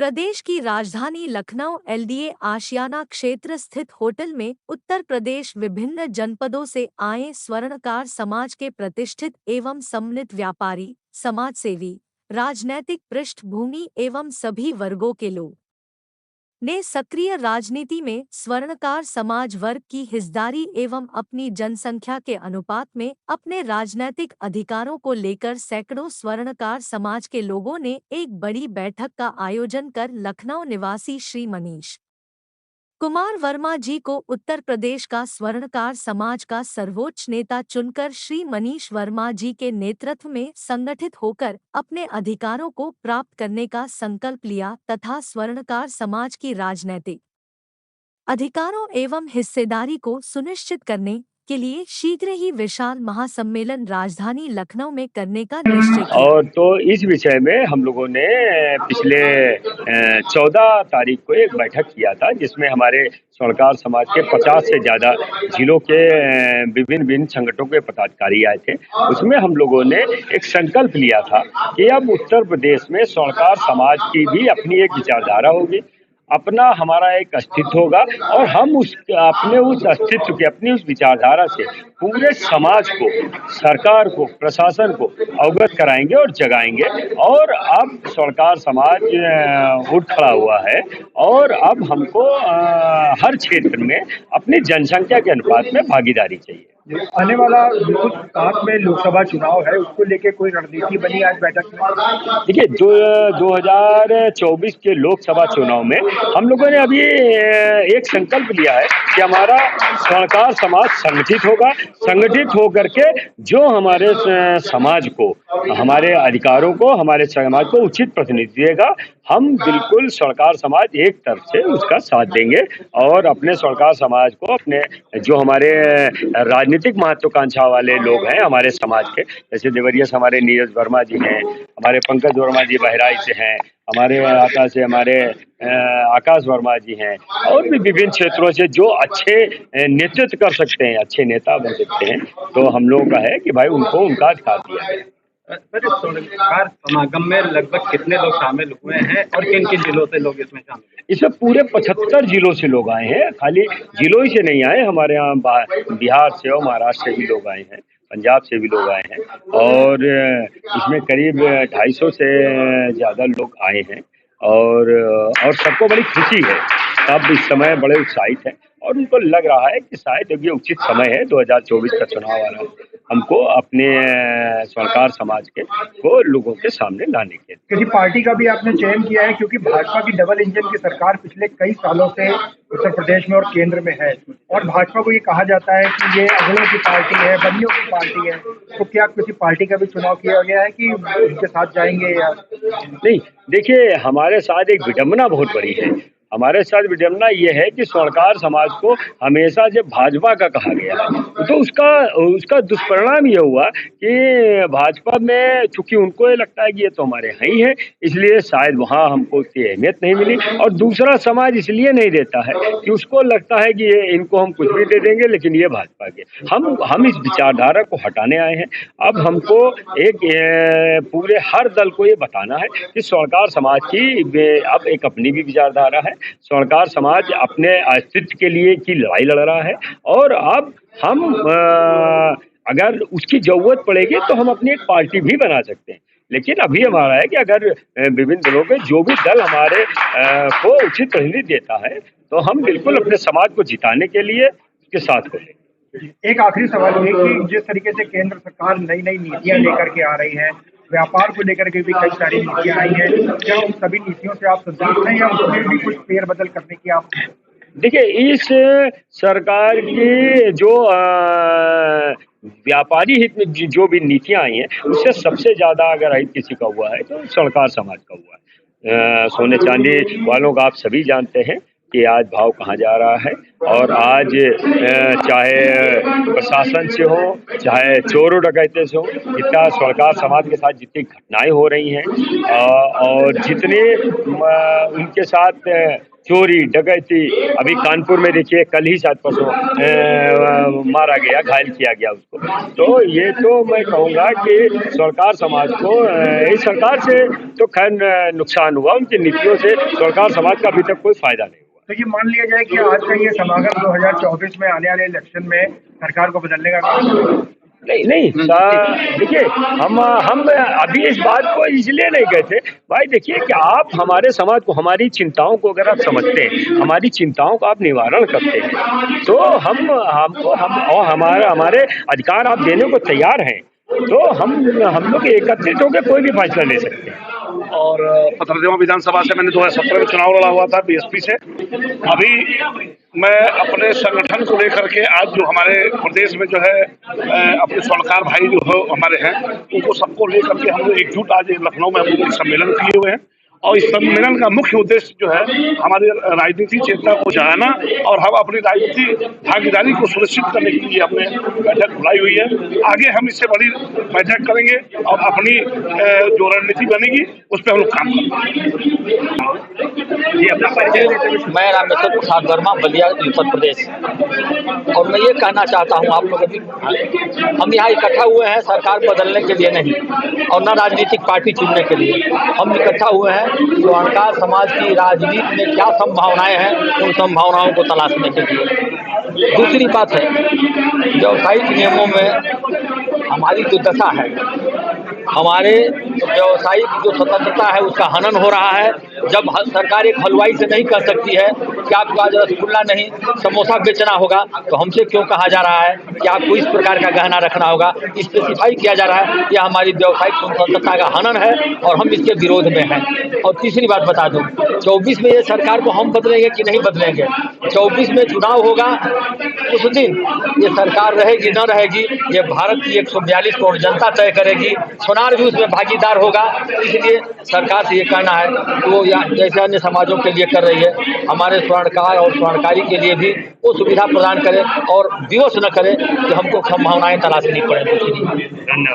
प्रदेश की राजधानी लखनऊ एलडीए आशियाना क्षेत्र स्थित होटल में उत्तर प्रदेश विभिन्न जनपदों से आए स्वर्णकार समाज के प्रतिष्ठित एवं सम्मिलित व्यापारी, समाजसेवी, राजनैतिक पृष्ठभूमि एवं सभी वर्गों के लोग ने सक्रिय राजनीति में स्वर्णकार समाज वर्ग की हिस्सेदारी एवं अपनी जनसंख्या के अनुपात में अपने राजनैतिक अधिकारों को लेकर सैकड़ों स्वर्णकार समाज के लोगों ने एक बड़ी बैठक का आयोजन कर लखनऊ निवासी श्री मनीष कुमार वर्मा जी को उत्तर प्रदेश का स्वर्णकार समाज का सर्वोच्च नेता चुनकर श्री मनीष वर्मा जी के नेतृत्व में संगठित होकर अपने अधिकारों को प्राप्त करने का संकल्प लिया तथा स्वर्णकार समाज की राजनैतिक अधिकारों एवं हिस्सेदारी को सुनिश्चित करने के लिए शीघ्र ही विशाल महासम्मेलन राजधानी लखनऊ में करने का निश्चय किया। और तो इस विषय में हम लोगों ने पिछले 14 तारीख को एक बैठक किया था, जिसमें हमारे स्वर्णकार समाज के 50 से ज़्यादा जिलों के विभिन्न संगठनों के पदाधिकारी आए थे। उसमें हम लोगों ने एक संकल्प लिया था कि अब उत्तर प्रदेश में स्वर्णकार समाज की भी अपनी एक विचारधारा होगी, अपना हमारा एक अस्तित्व होगा और हम अपने उस अस्तित्व के, अपनी उस विचारधारा से पूरे समाज को, सरकार को, प्रशासन को अवगत कराएंगे और जगाएंगे। और अब स्वर्णकार समाज उठ खड़ा हुआ है और अब हमको हर क्षेत्र में अपनी जनसंख्या के अनुपात में भागीदारी चाहिए। आने वाला बिल्कुल साथ में लोकसभा चुनाव है, उसको लेके कोई रणनीति बनी आज बैठक में? देखिए, जो 2024 के लोकसभा चुनाव में हम लोगों ने अभी एक संकल्प लिया है कि हमारा स्वर्णकार समाज संगठित होगा, संगठित होकर के जो हमारे समाज को, हमारे अधिकारों को, हमारे समाज को उचित प्रतिनिधि देगा, हम बिल्कुल स्वर्णकार समाज एक तरफ से उसका साथ देंगे और अपने स्वर्णकार समाज को, अपने जो हमारे राजनीतिक महत्वाकांक्षा वाले लोग हैं हमारे समाज के, जैसे देवरिया से हमारे नीरज वर्मा जी हैं, हमारे पंकज वर्मा जी बहराइच से हैं, हमारे आता से हमारे आकाश वर्मा जी हैं, और भी विभिन्न क्षेत्रों से जो अच्छे नेतृत्व कर सकते हैं, अच्छे नेता बन सकते हैं, तो हम लोगों का है कि भाई उनको उनका अधिकार दिया जाए। स्वर्णकार समागम में लगभग कितने लोग शामिल हुए हैं और किन किन जिलों से लोग इसमें शामिल हैं? इसमें पूरे 75 जिलों से लोग आए हैं, खाली जिलों ही से नहीं आए, हमारे यहाँ बिहार से और महाराष्ट्र से भी लोग आए हैं, पंजाब से भी लोग आए हैं और इसमें करीब 250 से ज़्यादा लोग आए हैं और सबको बड़ी खुशी है। सब इस समय बड़े उत्साहित हैं और उनको लग रहा है कि शायद अब ये उचित समय है, 2024 का चुनाव आ रहा है, हमको अपने स्वर्णकार समाज के को लोगों के सामने लाने के। किसी पार्टी का भी आपने चयन किया है, क्योंकि भाजपा की डबल इंजन की सरकार पिछले कई सालों से उत्तर प्रदेश में और केंद्र में है और भाजपा को ये कहा जाता है कि ये अगलों की पार्टी है, बनियों की पार्टी है, तो क्या किसी पार्टी का भी चुनाव किया गया है कि उनके साथ जाएंगे या नहीं? देखिए, हमारे साथ एक विडंबना बहुत बड़ी है। हमारे साथ विडंबना ये है कि स्वर्णकार समाज को हमेशा जब भाजपा का कहा गया है, तो उसका दुष्परिणाम ये हुआ कि भाजपा में चूंकि उनको ये लगता है कि ये तो हमारे हैं ही है, इसलिए शायद वहाँ हमको उतनी अहमियत नहीं मिली, और दूसरा समाज इसलिए नहीं देता है कि उसको लगता है कि ये इनको हम कुछ भी दे देंगे लेकिन ये भाजपा के। हम इस विचारधारा को हटाने आए हैं। अब हमको पूरे हर दल को ये बताना है कि स्वर्णकार समाज की अब एक अपनी भी विचारधारा है, स्वर्णकार समाज अपने अस्तित्व के लिए की लड़ाई लड़ रहा है और अब हम अगर उसकी जरूरत पड़ेगी तो हम अपनी एक पार्टी भी बना सकते हैं। लेकिन अभी हमारा है कि अगर विभिन्न दलों में जो भी दल हमारे को उचित प्रतिनिधि देता है तो हम बिल्कुल अपने समाज को जिताने के लिए उसके साथ होंगे। एक आखिरी सवाल ये कि जिस तरीके से केंद्र सरकार नई नई नीतियां लेकर के आ रही है, व्यापार को लेकर के भी कई सारी नीतियां आई हैं, क्या उन सभी नीतियों से आप संतुष्ट हैं या उसमें भी कुछ फेरबदल करने की आप? देखिए, इस सरकार की जो व्यापारी हित में जो भी नीतियां आई हैं, उससे सबसे ज्यादा अगर हित किसी का हुआ है तो स्वर्णकार समाज का हुआ है। सोने चांदी वालों का आप सभी जानते हैं कि आज भाव कहाँ जा रहा है, और आज चाहे प्रशासन से हो, चाहे चोरों डकैते से हो, जितना स्वर्णकार समाज के साथ जितनी घटनाएं हो रही हैं और जितने उनके साथ चोरी डकैती, अभी कानपुर में देखिए कल ही शायद परसों मारा गया, घायल किया गया उसको। तो ये तो मैं कहूँगा कि सरकार समाज को इस सरकार से तो खैर नुकसान हुआ, उनकी नीतियों से सरकार समाज का अभी तक कोई फायदा नहीं हुआ। तो ये मान लिया जाए कि आज का ये समागम 2024 में आने वाले इलेक्शन में सरकार को बदलने का काम करेगा? नहीं देखिए, हम अभी इस बात को इसलिए नहीं कहते भाई। देखिए कि आप हमारे समाज को, हमारी चिंताओं को अगर आप समझते हैं, हमारी चिंताओं का आप निवारण करते हैं, तो हम और हमारे अधिकार आप देने को तैयार हैं, तो हम लोग एकत्रित होकर कोई भी फैसला ले सकते हैं। और पथरदेवा विधानसभा से मैंने 2017 में चुनाव लड़ा हुआ था बीएसपी से। अभी मैं अपने संगठन को लेकर के आज जो हमारे प्रदेश में जो है अपने स्वर्णकार भाई जो हो हमारे हैं, उनको सबको लेकर के हम लोग एकजुट आज लखनऊ में हम लोग सम्मेलन किए हुए हैं। और इस सम्मेलन का मुख्य उद्देश्य जो है हमारी राजनीतिक चेतना को जगाना और हम अपनी राजनीतिक भागीदारी को सुनिश्चित करने के लिए हमने बैठक बुलाई हुई है। आगे हम इससे बड़ी बैठक करेंगे और अपनी जो रणनीति बनेगी उस पर हम लोग काम करेंगे। मैं रामेश्वर प्रसाद वर्मा, बलिया, उत्तर प्रदेश। और मैं ये कहना चाहता हूँ आप लोग, हम यहाँ इकट्ठा हुए हैं सरकार बदलने के लिए नहीं और न राजनीतिक पार्टी चुनने के लिए। हम इकट्ठा हुए हैं स्वर्णकार समाज की राजनीति में क्या संभावनाएं हैं, उन संभावनाओं को तलाशने के लिए। दूसरी बात है, व्यावसायिक नियमों में हमारी जो दशा है, हमारे व्यावसायिक जो स्वतंत्रता है उसका हनन हो रहा है। जब सरकार एक हलवाई से नहीं कह सकती है कि आपको आज रसगुल्ला नहीं समोसा बेचना होगा, तो हमसे क्यों कहा जा रहा है कि आपको इस प्रकार का गहना रखना होगा। स्पेसिफाई किया जा रहा है, यह हमारी व्यावसायिक स्वतंत्रता का हनन है और हम इसके विरोध में हैं। और तीसरी बात बता दूं, 24 में ये सरकार को हम बदलेंगे कि नहीं बदलेंगे। 24 में चुनाव होगा, उस दिन ये सरकार रहेगी न रहेगी ये भारत की 142 करोड़ जनता तय करेगी। सोनार भी उसमें भागीदार होगा। इसलिए सरकार से ये कहना है कि वो जैसे अन्य समाजों के लिए कर रही है, हमारे स्वर्णकार और स्वर्णकारी के लिए भी वो सुविधा प्रदान करें और विवश न करें कि हमको संभावनाएं तलाशनी पड़े। धन्यवाद।